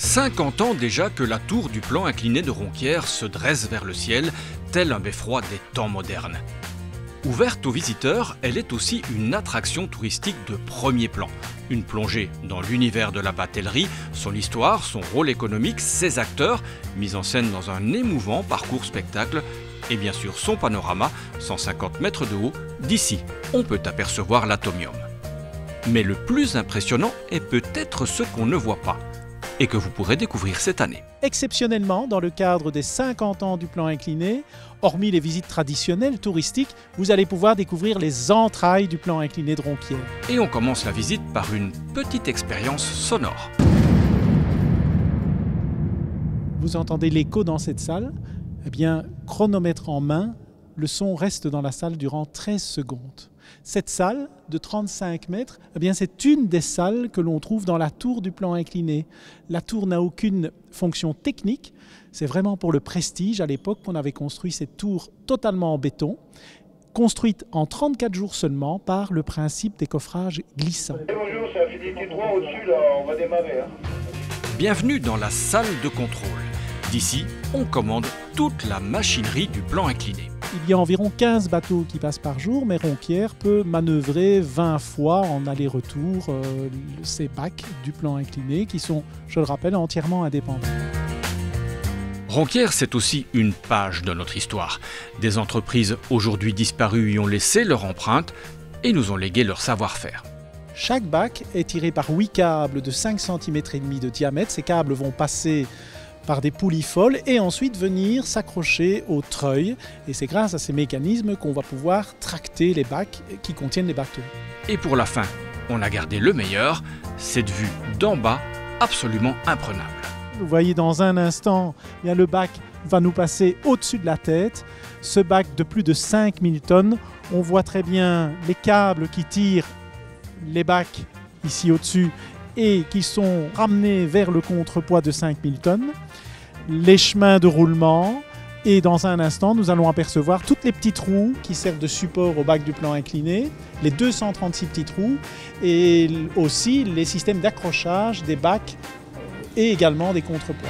50 ans déjà que la tour du plan incliné de Ronquières se dresse vers le ciel, tel un beffroi des temps modernes. Ouverte aux visiteurs, elle est aussi une attraction touristique de premier plan. Une plongée dans l'univers de la batellerie, son histoire, son rôle économique, ses acteurs, mis en scène dans un émouvant parcours spectacle, et bien sûr son panorama, 150 mètres de haut, d'ici, on peut apercevoir l'atomium. Mais le plus impressionnant est peut-être ce qu'on ne voit pas, et que vous pourrez découvrir cette année. Exceptionnellement, dans le cadre des 50 ans du plan incliné, hormis les visites traditionnelles touristiques, vous allez pouvoir découvrir les entrailles du plan incliné de Ronquières. Et on commence la visite par une petite expérience sonore. Vous entendez l'écho dans cette salle? Eh bien, chronomètre en main, le son reste dans la salle durant 13 secondes. Cette salle de 35 mètres, eh bien, c'est une des salles que l'on trouve dans la tour du plan incliné. La tour n'a aucune fonction technique, c'est vraiment pour le prestige. À l'époque, on avait construit cette tour totalement en béton, construite en 34 jours seulement par le principe des coffrages glissants. Bonjour, c'est Affinité 3 au-dessus, là, on va démarrer. Bienvenue dans la salle de contrôle. D'ici, on commande toute la machinerie du plan incliné. Il y a environ 15 bateaux qui passent par jour, mais Ronquières peut manœuvrer 20 fois en aller-retour ces bacs du plan incliné qui sont, je le rappelle, entièrement indépendants. Ronquières, c'est aussi une page de notre histoire. Des entreprises aujourd'hui disparues y ont laissé leur empreinte et nous ont légué leur savoir-faire. Chaque bac est tiré par 8 câbles de 5,5 cm de diamètre. Ces câbles vont passer par des poulies folles et ensuite venir s'accrocher au treuil. Et c'est grâce à ces mécanismes qu'on va pouvoir tracter les bacs qui contiennent les bateaux. Et pour la fin, on a gardé le meilleur, cette vue d'en bas absolument imprenable. Vous voyez dans un instant, bien, le bac va nous passer au-dessus de la tête. Ce bac de plus de 5000 tonnes, on voit très bien les câbles qui tirent les bacs ici au-dessus et qui sont ramenés vers le contrepoids de 5000 tonnes, les chemins de roulement, et dans un instant, nous allons apercevoir toutes les petites roues qui servent de support au bac du plan incliné, les 236 petites roues, et aussi les systèmes d'accrochage des bacs et également des contrepoids.